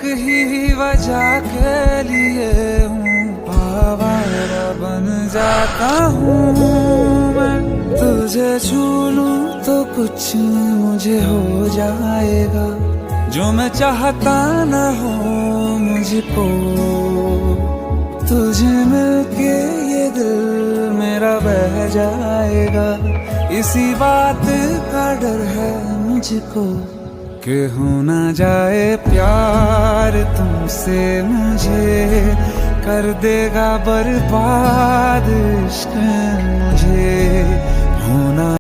ही वजह के लिए हूँ आवारा बन जाता हूँ मैं। तुझे छू लूं तो कुछ मुझे हो जाएगा, जो मैं चाहता न हो मुझको। तुझे मिलके ये दिल मेरा बह जाएगा, इसी बात का डर है मुझको कि हो ना जाए प्यार तुमसे मुझे, कर देगा बर्बाद इश्क मुझे। होना